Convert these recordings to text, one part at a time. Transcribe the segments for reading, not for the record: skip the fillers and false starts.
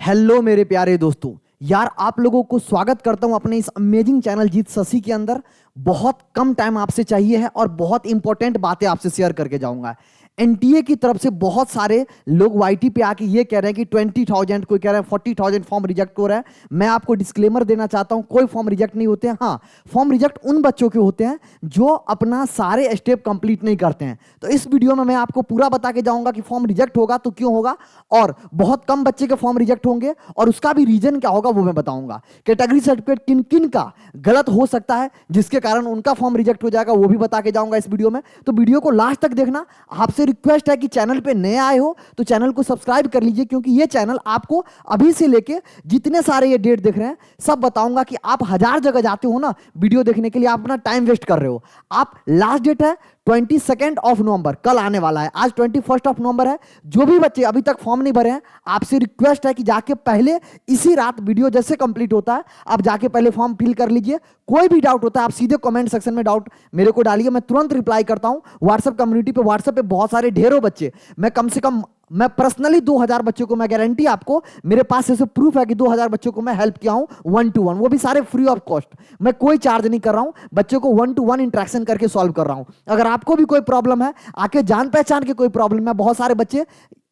Hello मेरे प्यारे दोस्तों। यार आप लोगों को स्वागत करता हूं अपने इस अमेजिंग चैनल जीत शशि के अंदर। बहुत कम टाइम आपसे चाहिए है और बहुत इंपॉर्टेंट बातें आपसे शेयर करके जाऊंगा। एनटीए की तरफ से बहुत सारे लोग वाईटी पे आके ये कह रहे हैं कि 20,000, कोई कह रहा है 40,000 फॉर्म रिजेक्ट हो रहा है। मैं आपको डिस्क्लेमर देना चाहता हूं, कोई फॉर्म रिजेक्ट नहीं होते हैं। हाँ, फॉर्म रिजेक्ट उन बच्चों के होते हैं जो अपना सारे स्टेप कंप्लीट नहीं करते हैं। तो इस वीडियो में मैं आपको पूरा बता के जाऊंगा कि फॉर्म रिजेक्ट होगा तो क्यों होगा, और बहुत कम बच्चे के फॉर्म रिजेक्ट होंगे और उसका भी रीजन क्या होगा वो मैं बताऊंगा। कैटेगरी सर्टिफिकेट किन किन का गलत हो सकता है जिसके कारण उनका फॉर्म रिजेक्ट हो जाएगा वो भी बता के जाऊंगा इस वीडियो में। तो वीडियो को लास्ट तक देखना। आपसे रिक्वेस्ट है कि चैनल पे नए आए हो तो चैनल को सब्सक्राइब कर लीजिए, क्योंकि ये चैनल आपको अभी से लेके जितने सारे ये डेट देख रहे हैं सब बताऊंगा कि आप 1000 जगह जाते हो ना वीडियो देखने के लिए, आप अपना टाइम वेस्ट कर रहे हो। आप लास्ट डेट है 22 ऑफ नवंबर, कल आने वाला है। आज 21 ऑफ नवंबर है। जो भी बच्चे अभी तक फॉर्म नहीं भरे हैं आपसे रिक्वेस्ट है कि जाके पहले इसी रात वीडियो जैसे कंप्लीट होता है आप जाके पहले फॉर्म फिल कर लीजिए। कोई भी डाउट होता है आप सीधे कमेंट सेक्शन में डाउट मेरे को डालिए, मैं तुरंत रिप्लाई करता हूं। व्हाट्सएप कम्युनिटी पे, व्हाट्सएप पे बहुत सारे ढेरों बच्चे, मैं कम से कम मैं पर्सनली 2000 बच्चों को, मैं गारंटी आपको, मेरे पास ऐसे प्रूफ है कि 2000 बच्चों को मैं हेल्प किया हूं 1 to 1, वो भी सारे फ्री ऑफ कॉस्ट। मैं कोई चार्ज नहीं कर रहा हूं, बच्चों को 1 to 1 इंटरेक्शन करके सॉल्व कर रहा हूं। अगर आपको भी कोई प्रॉब्लम है, आके जान पहचान के कोई प्रॉब्लम है, बहुत सारे बच्चे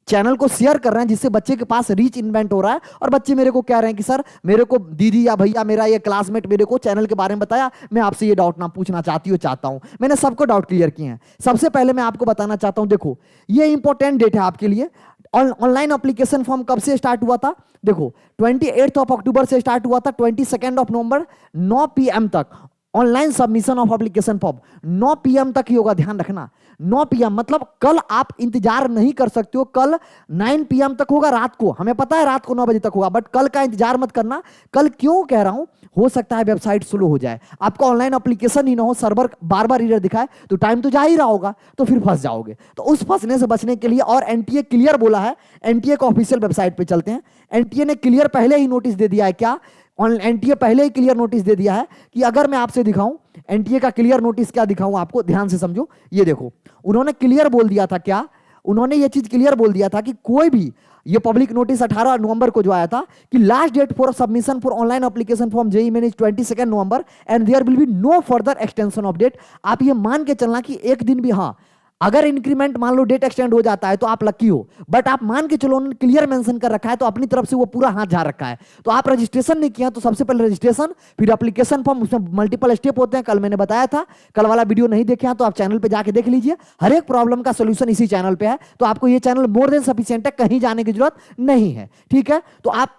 चैनल को शेयर कर रहे हैं जिससे बच्चे के पास रीच इन्वेंट हो रहा है और बच्चे मेरे को कह रहे हैं कि सर मेरे को दीदी या भैया, मेरा ये क्लासमेट मेरे को चैनल के बारे में बताया, मैं आपसे ये डाउट ना पूछना चाहता हूं। मैंने सबको डाउट क्लियर किए हैं। सबसे पहले मैं आपको बताना चाहता हूं, देखो ये इंपॉर्टेंट डेट है आपके लिए। ऑनलाइन एप्लीकेशन फॉर्म कब से स्टार्ट हुआ था? देखो 28 ऑफ अक्टूबर से स्टार्ट हुआ था, 22 ऑफ नवंबर 9 PM तक online submission of application form 9 PM तक ही होगा। ध्यान रखना 9 PM मतलब कल आप इंतजार नहीं कर सकते हो। कल 9 PM तक होगा रात को, हमें पता है रात को 9 बजे तक होगा, बट कल का इंतजार मत करना। कल क्यों कह रहा हूं, हो सकता है वेबसाइट स्लो हो जाए, आपका ऑनलाइन एप्लीकेशन ही ना हो, सर्वर बार बार एरर दिखाए तो टाइम तो जा ही रहा होगा, तो फिर फंस जाओगे। तो उस फंसने से बचने के लिए, और एनटीए क्लियर बोला है, एनटीए का ऑफिशियल वेबसाइट पे चलते हैं। एनटीए ने क्लियर पहले ही नोटिस दे दिया है, क्या एनटीए पहले ही क्लियर नोटिस दे दिया है कि अगर मैं आपसे दिखाऊं एनटीए का क्लियर नोटिस क्या दिखाऊं आपको, ध्यान से समझो। ये देखो उन्होंने क्लियर बोल दिया था, क्या उन्होंने ये चीज क्लियर बोल दिया था कि कोई भी, ये पब्लिक नोटिस 18 नवंबर को जो आया था कि last date for submission for online application form JEE main is 22 November and there will be no further extension of date. आप ये मान के चलना कि एक दिन भी, हाँ अगर इंक्रीमेंट मान लो डेट एक्सटेंड हो जाता है तो आप लकी हो, बट आप मान के चलो उन्होंने क्लियर मेंशन कर रखा है तो अपनी तरफ से वो पूरा हाथ झाड़ रखा है। तो आप रजिस्ट्रेशन नहीं किया तो सबसे पहले रजिस्ट्रेशन, फिर एप्लीकेशन फॉर्म, उसमें मल्टीपल स्टेप होते हैं, कल मैंने बताया था। कल वाला वीडियो नहीं देखे हैं तो आप चैनल पे जाके देख लीजिए, हर एक प्रॉब्लम का सोल्यूशन इसी चैनल पे है। तो आपको ये चैनल मोर देन सफिशिएंट है, कहीं जाने की जरूरत नहीं है, ठीक है। तो आप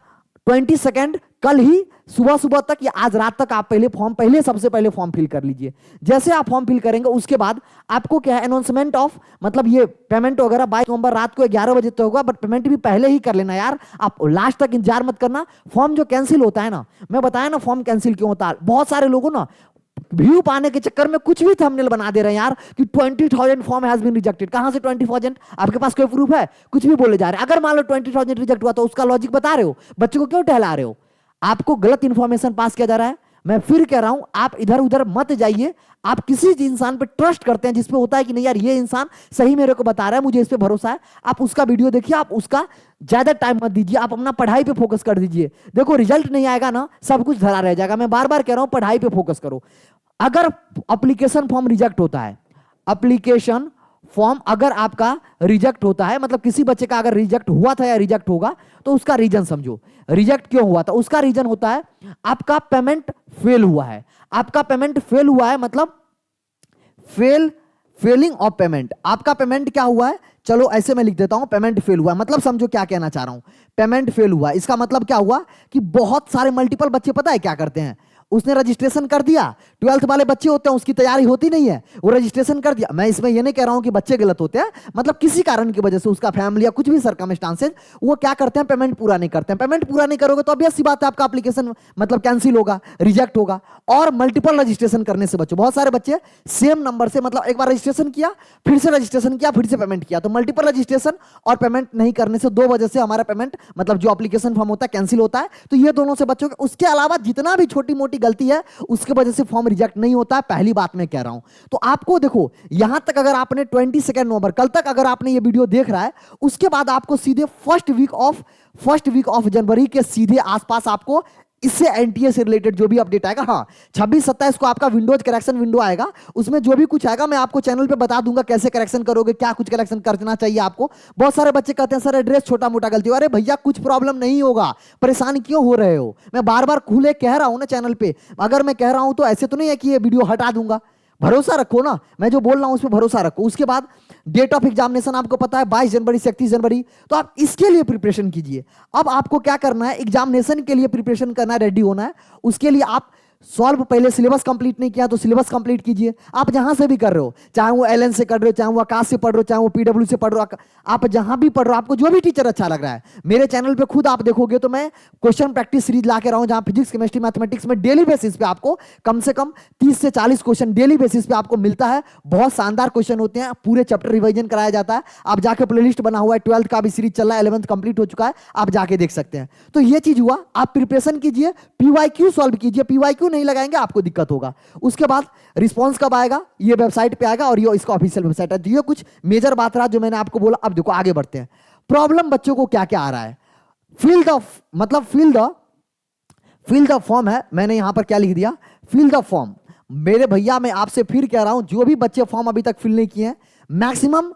22 कल ही सुबह सुबह तक या आज रात तक आप पहले सबसे पहले फॉर्म फिल कर लीजिए। जैसे आप फॉर्म फिल करेंगे उसके बाद आपको क्या है, अनाउंसमेंट ऑफ, मतलब ये पेमेंट वगैरह 22 नवंबर रात को 11 बजे तक होगा, बट पेमेंट भी पहले ही कर लेना यार, आप लास्ट तक इंतजार मत करना। फॉर्म जो कैंसिल होता है ना, मैं बताया ना फॉर्म कैंसिल क्यों होता है, बहुत सारे लोगों ना व्यू पाने के चक्कर में कुछ भी थंबनेल बना दे रहे हैं यार कि 20,000 फॉर्म हैज बीन रिजेक्टेड। कहां से 20,000? आपके पास कोई प्रूफ है? कुछ भी बोले जा रहे हैं। अगर मान लो 20,000 रिजेक्ट हुआ तो उसका लॉजिक बता रहे हो, बच्चों को क्यों टहला रहे हो? आपको गलत इंफॉर्मेशन पास किया जा रहा है। मैं फिर कह रहा हूं आप इधर उधर मत जाइए। आप किसी इंसान पे ट्रस्ट करते हैं जिसपे होता है कि नहीं यार ये इंसान सही मेरे को बता रहा है, मुझे इस पे भरोसा है, आप उसका वीडियो देखिए, आप उसका ज्यादा टाइम मत दीजिए, आप अपना पढ़ाई पे फोकस कर दीजिए। देखो रिजल्ट नहीं आएगा ना, सब कुछ धरा रह जाएगा। मैं बार बार कह रहा हूं पढ़ाई पे फोकस करो। अगर एप्लीकेशन फॉर्म रिजेक्ट होता है, एप्लीकेशन फॉर्म अगर आपका रिजेक्ट होता है, मतलब किसी बच्चे का अगर रिजेक्ट हुआ था या रिजेक्ट होगा तो उसका रीजन समझो। रिजेक्ट क्यों हुआ था, उसका रीजन होता है आपका पेमेंट फेल हुआ है। आपका पेमेंट फेल हुआ है मतलब फेलिंग ऑफ पेमेंट। आपका पेमेंट क्या हुआ है, चलो ऐसे मैं लिख देता हूं, पेमेंट फेल हुआ है मतलब समझो क्या कहना चाह रहा हूं। पेमेंट फेल हुआ, इसका मतलब क्या हुआ कि बहुत सारे मल्टीपल बच्चे पता है क्या करते हैं, उसने रजिस्ट्रेशन कर दिया, 12th वाले बच्चे होते हैं उसकी तैयारी होती नहीं है, वो रजिस्ट्रेशन कर दिया। मैं इसमें ये नहीं कह रहा हूं कि बच्चे गलत होते हैं, मतलब किसी कारण की वजह से उसका फैमिली या कुछ भी सर्कमस्टांसेस, वो क्या करते हैं पेमेंट पूरा नहीं करते हैं। पेमेंट पूरा नहीं करोगे तो ऑब्वियस सी बात है आपका एप्लीकेशन मतलब कैंसिल होगा, रिजेक्ट होगा। और मल्टीपल रजिस्ट्रेशन करने से बच्चों, बहुत सारे बच्चे सेम नंबर से, मतलब एक बार रजिस्ट्रेशन किया, फिर से रजिस्ट्रेशन किया, फिर से पेमेंट किया, तो मल्टीपल रजिस्ट्रेशन और पेमेंट नहीं करने से 2 वजह से हमारा पेमेंट मतलब जो एप्लीकेशन फॉर्म होता है कैंसिल होता है। तो ये दोनों से बच्चों के, उसके अलावा जितना भी छोटी मोटी छोटी गलती है, उसके वजह से फॉर्म रिजेक्ट नहीं होता है, पहली बात मैं कह रहा हूं। तो आपको देखो यहां तक अगर आपने 22 नवंबर कल तक अगर आपने ये वीडियो देख रहा है, उसके बाद आपको सीधे फर्स्ट वीक ऑफ जनवरी के सीधे आसपास आपको इससे एनटीए से रिलेटेड जो भी अपडेट आएगा, हाँ 26-27 को आपका विंडोज करेक्शन विंडो आएगा, उसमें जो भी कुछ आएगा मैं आपको चैनल पे बता दूंगा कैसे करेक्शन करोगे, क्या कुछ करेक्शन करना चाहिए आपको। बहुत सारे बच्चे कहते हैं सर एड्रेस छोटा मोटा गलती हो, अरे भैया कुछ प्रॉब्लम नहीं होगा, परेशान क्यों हो रहे हो, मैं बार बार खुले कह रहा हूं ना चैनल पे, अगर मैं कह रहा हूं तो ऐसे तो नहीं है कि ये वीडियो हटा दूंगा, भरोसा रखो ना, मैं जो बोल रहा हूं उस पर भरोसा रखो। उसके बाद डेट ऑफ एग्जामिनेशन आपको पता है 22 जनवरी से 31 जनवरी, तो आप इसके लिए प्रिपरेशन कीजिए। अब आपको क्या करना है, एग्जामिनेशन के लिए प्रिपरेशन करना है, रेडी होना है। उसके लिए आप सॉल्व, पहले सिलेबस कंप्लीट नहीं किया तो सिलेबस कंप्लीट कीजिए। आप जहां से भी कर रहे हो, चाहे वो एलएन से कर रहे हो, चाहे वो आकाश से पढ़ रहे हो, चाहे वो पीडब्ल्यू से पढ़ रहे हो, आप जहां भी पढ़ रहे हो, आपको जो भी टीचर अच्छा लग रहा है, मेरे चैनल पे खुद आप देखोगे तो मैं क्वेश्चन प्रैक्टिस सीरीज ला के रहा हूं, जहां फिजिक्स केमिस्ट्री मैथमेटिक्स में डेली बेसिस पे आपको कम से कम 30 से 40 क्वेश्चन डेली बेसिस पे आपको मिलता है। बहुत शानदार क्वेश्चन होते हैं, पूरे चैप्टर रिवीजन कराया जाता है। आप जाके प्लेलिस्ट बना हुआ है, 12th का भी सीरीज चल रहा है, 11th कंप्लीट हो चुका है, आप जाके देख सकते हैं। तो ये चीज हुआ, आप प्रिपरेशन कीजिए, पीवाईक्यू सॉल्व कीजिए, पीवाईक्यू नहीं लगाएंगे आपको दिक्कत होगा। उसके बाद रिस्पांस कब आएगा, ये वेबसाइट पे आएगा और ये इसका ऑफिशियल वेबसाइट है। तो ये कुछ मेजर बात रहा जो मैंने आपको बोला। अब देखो आगे बढ़ते हैं, प्रॉब्लम बच्चों को क्या क्या आ रहा है। फिल द फॉर्म है, मैंने यहां पर क्या लिख दिया, फिल द फॉर्म। मेरे भैया मैं आपसे फिर कह रहा हूं, जो भी बच्चे फॉर्म अभी तक फिल नहीं किए हैं, मैक्सिमम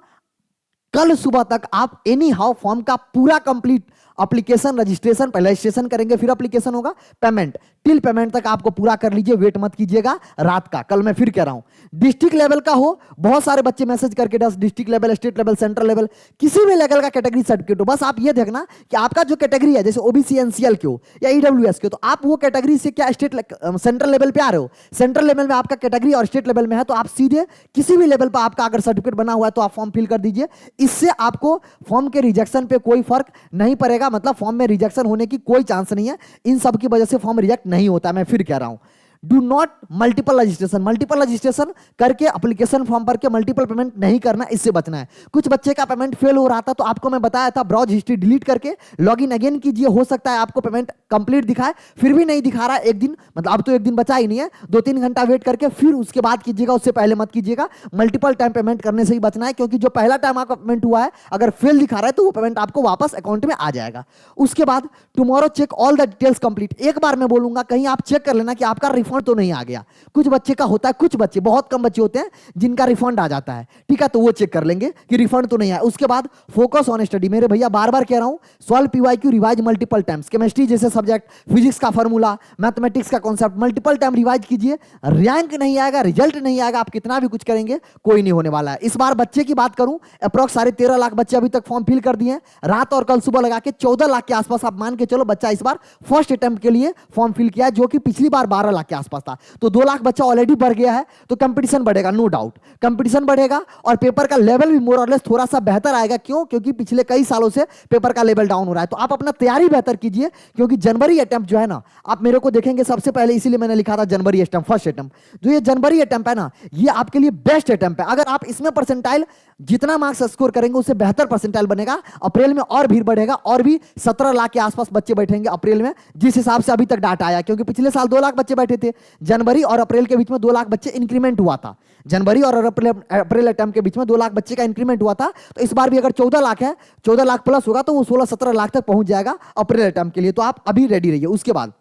कल सुबह तक आप एनी हाउ फॉर्म का पूरा कंप्लीट एप्लीकेशन रजिस्ट्रेशन, पहले रजिस्ट्रेशन करेंगे फिर एप्लीकेशन होगा, पेमेंट टिल पेमेंट तक आपको पूरा कर लीजिए, वेट मत कीजिएगा रात का। कल मैं फिर कह रहा हूं डिस्ट्रिक्ट लेवल का हो, बहुत सारे बच्चे मैसेज करके district level, state level, central level, किसी भी लेवल का कैटेगरी सर्टिफिकेट हो, बस आप ये देखना कि आपका जो कैटेगरी है, जैसे ओबीसी एनसीएल के हो या ईडब्ल्यूएस के हो, तो आप वो कैटेगरी से क्या स्टेट सेंट्रल लेवल पे आ रहे हो, सेंट्रल लेवल में आपका कैटेगरी और स्टेट लेवल में है, तो आप सीधे किसी भी लेवल पर आपका अगर सर्टिफिकेट बना हुआ है तो आप फॉर्म फिल कर दीजिए। इससे आपको फॉर्म के रिजेक्शन पे कोई फर्क नहीं पड़ेगा, मतलब फॉर्म में रिजेक्शन होने की कोई चांस नहीं है। इन सब की वजह से फॉर्म रिजेक्ट नहीं होता, मैं फिर कह रहा हूं। डू नॉट मल्टीपल रजिस्ट्रेशन करके एप्लीकेशन फॉर्म भर के मल्टीपल पेमेंट नहीं करना, इससे बचना है। कुछ बच्चे का पेमेंट फेल हो रहा था तो आपको मैं बताया था ब्राउज हिस्ट्री डिलीट करके लॉगिन अगेन कीजिए, हो सकता है आपको पेमेंट कंप्लीट दिखाए, फिर भी नहीं दिखा रहा है, एक दिन मतलब अब तो एक दिन बचा ही नहीं है, 2-3 घंटा वेट करके फिर उसके बाद कीजिएगा, उससे पहले मत कीजिएगा। मल्टीपल टाइम पेमेंट करने से ही बचना है, क्योंकि जो पहला टाइम आपका पेमेंट हुआ है अगर फेल दिखा रहा है तो वो पेमेंट आपको वापस अकाउंट में आ जाएगा। उसके बाद tomorrow check all the details complete. एक बार मैं बोलूंगा कहीं आप चेक कर लेना कि आपका रिफंड तो नहीं आ गया। कुछ बच्चे का होता है, कुछ बच्चे, बहुत कम बच्चे होते हैं जिनका रिफंड आ जाता है, ठीक है, तो वो चेक कर लेंगे कि रिफंड तो नहीं आया। उसके बाद फोकस ऑन स्टडी, मेरे भैया बार बार कह रहा हूं, solve PYQ, revise multiple times, chemistry जैसे सब्जेक्ट, फिजिक्स का फार्मूला, मैथमेटिक्स का कॉन्सेप्ट मल्टीपल टाइम रिवाइज कीजिए। रैंक नहीं आएगा, रिजल्ट नहीं आएगा, आप कितना भी कुछ करेंगे कोई नहीं होने वाला है। इस बार बच्चे की बात करूं, अप्रॉक्स 13.5 लाख बच्चे अभी तक फॉर्म फिल कर दिए हैं, रात और कल सुबह लगा के 14 लाख के आसपास आप मान के चलो बच्चा इस बार फर्स्ट अटेम्प्ट के लिए फॉर्म फिल किया है, जो कि पिछली बार 12 लाख के आसपास था। तो 2 लाख बच्चा ऑलरेडी बढ़ गया है, तो कंपटीशन बढ़ेगा, नो डाउट कंपटीशन बढ़ेगा और पेपर का लेवल भी मोर और लेस थोड़ा सा बेहतर आएगा। क्यों? क्योंकि पिछले कई सालों से पेपर का लेवल डाउन हो रहा है। तो आप अपना तैयारी बेहतर कीजिए, क्योंकि जनवरी अटेम्प्ट जो है ना, आप मेरे को देखेंगे सबसे पहले, इसीलिए मैंने लिखा था जनवरी अटेम्प्ट, फर्स्ट अटेम्प्ट। जो ये जनवरी अटेम्प्ट है ना, ये आपके लिए बेस्ट अटेम्प्ट है। अगर आप इसमें परसेंटाइल जितना मार्क्स स्कोर करेंगे उससे बेहतर परसेंटाइल बनेगा। अप्रैल में और भीड़ बढ़ेगा, और भी 17 लाख के आसपास बच्चे बैठेंगे अप्रैल में, जिस हिसाब से अभी तक डाटा आया, क्योंकि पिछले साल 2 लाख बच्चे बैठे थे, जनवरी और अप्रैल के बीच में 2 लाख बच्चे इंक्रीमेंट हुआ था। जनवरी और अप्रैल अटेम्प्ट के बीच में 2 लाख बच्चे का इंक्रीमेंट हुआ था। तो इस बार भी अगर 14 लाख है, 14 लाख प्लस होगा तो वो 16-17 लाख तक पहुंच जाएगा अप्रैल अटेम्प्ट के लिए। तो आप अभी रेडी रहिए। उसके बाद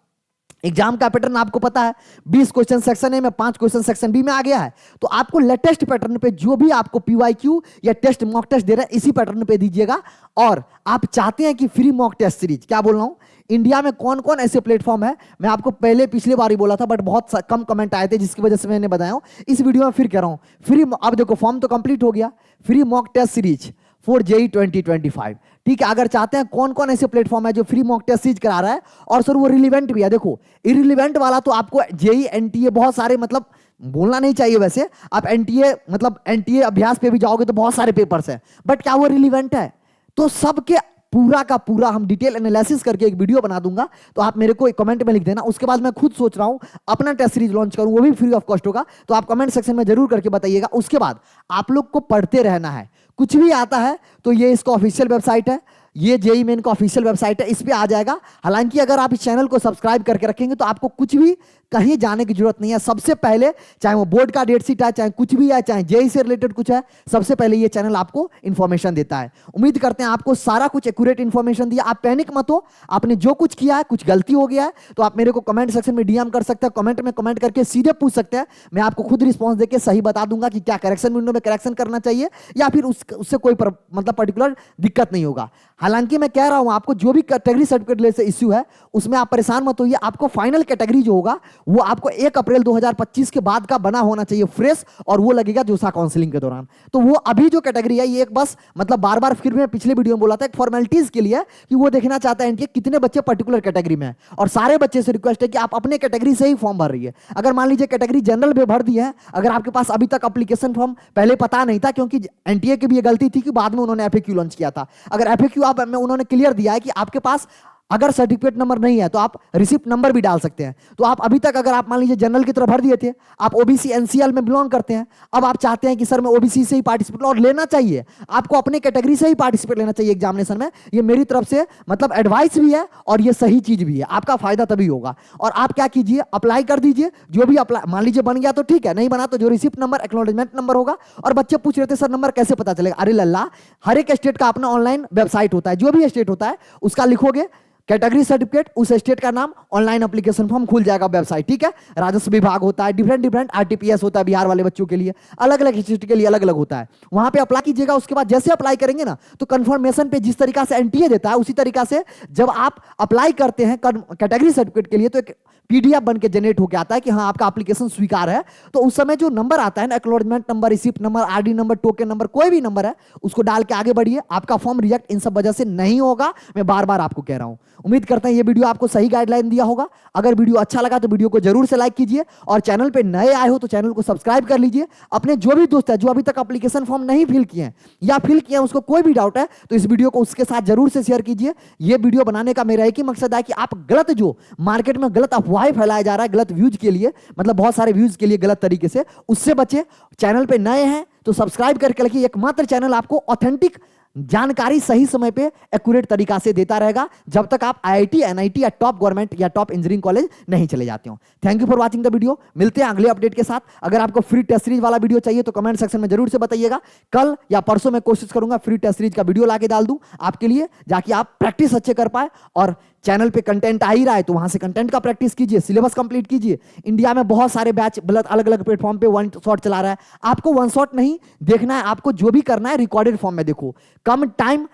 एग्जाम का पैटर्न आपको पता है, 20 क्वेश्चन सेक्शन ए में, 5 क्वेश्चन सेक्शन बी में आ गया है। तो आपको लेटेस्ट पैटर्न पे जो भी आपको पीवाईक्यू या टेस्ट मॉक टेस्ट दे रहे हैं, इसी पैटर्न पे दीजिएगा। और आप चाहते हैं कि फ्री मॉक टेस्ट सीरीज, क्या बोल रहा हूं, इंडिया में कौन कौन ऐसे प्लेटफॉर्म है, मैं आपको पहले पिछली बार ही बोला था, बट बहुत कम कमेंट आए थे, जिसकी वजह से मैंने बताया हूं। इस वीडियो में फिर कह रहा हूं, फ्री, अब देखो फॉर्म तो कंप्लीट हो गया, free mock test series for JEE 2025, ठीक है। अगर चाहते हैं कौन कौन ऐसे प्लेटफॉर्म है जो फ्री मॉक टेस्ट सीरीज करा रहा है, और सर वो रिलीवेंट भी है, देखो इरिलीवेंट वाला तो आपको जेई एनटीए बहुत सारे, मतलब बोलना नहीं चाहिए वैसे, आप एनटीए मतलब एनटीए अभ्यास पे भी जाओगे तो बहुत सारे पेपर्स हैं, बट क्या वो रिलीवेंट है? तो सबके पूरा का पूरा हम डिटेल एनालिसिस करके एक वीडियो बना दूंगा, तो आप मेरे को एक कमेंट में लिख देना। उसके बाद मैं खुद सोच रहा हूं अपना टेस्ट सीरीज लॉन्च करूं, वो भी फ्री ऑफ कॉस्ट होगा, तो आप कमेंट सेक्शन में जरूर करके बताइएगा। उसके बाद आप लोग को पढ़ते रहना है, कुछ भी आता है तो ये इसका ऑफिशियल वेबसाइट है, ये जेई मेन का ऑफिशियल वेबसाइट है, इस पे आ जाएगा। हालांकि अगर आप इस चैनल को सब्सक्राइब करके रखेंगे तो आपको कुछ भी कहीं जाने की जरूरत नहीं है। सबसे पहले चाहे वो बोर्ड का डेट शीट है, चाहे कुछ भी है, चाहे जेईई से रिलेटेड कुछ है, सबसे पहले ये चैनल आपको इंफॉर्मेशन देता है। उम्मीद करते हैं आपको सारा कुछ एक्यूरेट इंफॉर्मेशन दिया। आप पैनिक मत हो, आपने जो कुछ किया है, कुछ गलती हो गया है तो आप मेरे को कमेंट सेक्शन में डीएम कर सकते हैं, कमेंट में कमेंट करके सीधे पूछ सकते हैं। मैं आपको खुद रिस्पॉन्स देके सही बता दूंगा कि क्या करेक्शन विंडो में करेक्शन करना चाहिए या फिर उससे कोई मतलब पर्टिकुलर दिक्कत नहीं होगा। हालांकि मैं कह रहा हूं आपको जो भी कैटेगरी सर्टिफिकेट से इश्यू है उसमें आप परेशान मत होइए। आपको फाइनल कैटेगरी जो होगा वो आपको 1 अप्रैल 2025 के बाद का बना होना चाहिए फ्रेश, और वो लगेगा जोसा काउंसलिंग के दौरान। तो वो अभी जो कैटेगरी है ये एक बस मतलब बार बार फिर मैं पिछले वीडियो में बोला था एक फॉर्मेलिटीज के लिए कि वो देखना चाहता है कि कितने बच्चे पर्टिकुलर कैटेगरी में है, और सारे बच्चे से रिक्वेस्ट है कि आप अपने कैटेगरी से ही फॉर्म भर रही है। अगर मान लीजिए कैटेगरी जनरल में भर दी है, अगर आपके पास अभी तक एप्लीकेशन फॉर्म पहले पता नहीं था, क्योंकि एनटीए की भी ये गलती थी कि बाद में उन्होंने एफएक्यू लॉन्च किया था। अगर एफएक्यू आप में उन्होंने क्लियर दिया है कि आपके पास अगर सर्टिफिकेट नंबर नहीं है तो आप रिसिप्ट नंबर भी डाल सकते हैं। तो आप अभी तक अगर आप मान लीजिए जनरल की तरफ भर दिए थे, आप ओबीसी एनसीएल में बिलोंग करते हैं, अब आप चाहते हैं कि सर मैं ओबीसी से ही पार्टिसिपेट, और लेना चाहिए आपको अपने कैटेगरी से ही पार्टिसिपेट लेना चाहिए एग्जामिनेशन में। ये मेरी तरफ से मतलब एडवाइस भी है और ये सही चीज भी है, आपका फायदा तभी होगा। और आप क्या कीजिए, अप्लाई कर दीजिए। जो भी अप्लाई मान लीजिए बन गया तो ठीक है, नहीं बना तो जो रिसिप्ट नंबर एक्नॉलेजमेंट नंबर होगा। और बच्चे पूछ रहे थे सर नंबर कैसे पता चलेगा, अरे लल्ला, हर एक स्टेट का अपना ऑनलाइन वेबसाइट होता है, जो भी स्टेट होता है उसका लिखोगे कैटेगरी सर्टिफिकेट, उस स्टेट का नाम, ऑनलाइन एप्लीकेशन फॉर्म खुल जाएगा वेबसाइट, ठीक है। राजस्व विभाग होता है, डिफरेंट आरटीपीएस होता है बिहार वाले बच्चों के लिए, अलग अलग स्टेट के लिए अलग अलग होता है। वहां पे अप्लाई कीजिएगा, उसके बाद जैसे अप्लाई करेंगे ना तो कंफर्मेशन पे जिस तरीका से एनटीए देता है उसी तरीका से जब आप अप्लाई करते हैं कैटेगरी सर्टिफिकेट के लिए तो एक पीडीएफ बन के जनरेट होकर आता है कि हाँ आपका एप्लीकेशन स्वीकार है। तो उस समय जो नंबर आता है ना, acknowledgement number, receipt number, RD number, token number, कोई भी नंबर है उसको डाल के आगे बढ़िए। आपका फॉर्म रिजेक्ट इन सब वजह से नहीं होगा, मैं बार बार आपको कह रहा हूं। उम्मीद करते हैं ये वीडियो आपको सही गाइडलाइन दिया होगा। अगर वीडियो अच्छा लगा तो वीडियो को जरूर से लाइक कीजिए, और चैनल पे नए आए हो तो चैनल को सब्सक्राइब कर लीजिए। अपने जो भी दोस्त है जो अभी तक एप्लीकेशन फॉर्म नहीं फिल किए हैं या फिल किए हैं, उसको कोई भी डाउट है तो इस वीडियो को उसके साथ जरूर से शेयर कीजिए। ये वीडियो बनाने का मेरा एक ही मकसद है कि आप गलत जो मार्केट में गलत अफवाहें फैलाया जा रहा है गलत व्यूज के लिए, मतलब बहुत सारे व्यूज के लिए गलत तरीके से, उससे बचे। चैनल पे नए हैं तो सब्सक्राइब करके रखिए। एकमात्र चैनल आपको ऑथेंटिक जानकारी सही समय पे एक्यूरेट तरीका से देता रहेगा जब तक आप आईआईटी, एनआईटी या टॉप गवर्नमेंट या टॉप इंजीनियरिंग कॉलेज नहीं चले जाते हो। Thank you for watching the video. मिलते हैं अगले अपडेट के साथ। अगर आपको फ्री टेस्ट सीरीज वाला वीडियो चाहिए तो कमेंट सेक्शन में जरूर से बताइएगा। कल या परसों मैं कोशिश करूंगा फ्री टेस्ट सीरीज का वीडियो लाके डाल दूं आपके लिए, जाकि आप प्रैक्टिस अच्छे कर पाए। और चैनल पे कंटेंट आ ही रहा है तो वहां से कंटेंट का प्रैक्टिस कीजिए, सिलेबस कंप्लीट कीजिए। इंडिया में बहुत सारे बैच अलग अलग प्लेटफॉर्म पे वन शॉट चला रहा है, आपको वन शॉट नहीं देखना है, आपको जो भी करना है रिकॉर्डेड फॉर्म में देखो। कम टाइम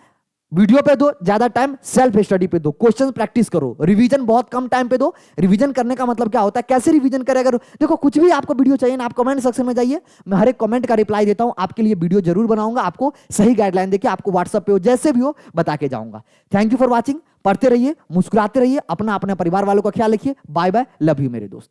वीडियो पे दो, ज्यादा टाइम सेल्फ स्टडी पे दो, क्वेश्चन प्रैक्टिस करो। रिवीजन बहुत कम टाइम पे दो। रिवीजन करने का मतलब क्या होता है, कैसे रिवीजन करें। अगर देखो कुछ भी आपको वीडियो चाहिए ना, आप कमेंट सेक्शन में जाइए, मैं हर एक कमेंट का रिप्लाई देता हूं। आपके लिए वीडियो जरूर बनाऊंगा, आपको सही गाइडलाइन देके आपको व्हाट्सएप पे हो जैसे भी हो बता के जाऊंगा। Thank you for watching. पढ़ते रहिए, मुस्कुराते रहिए, अपना अपने परिवार वालों का ख्याल रखिए। बाय बाय, लव यू मेरे दोस्त।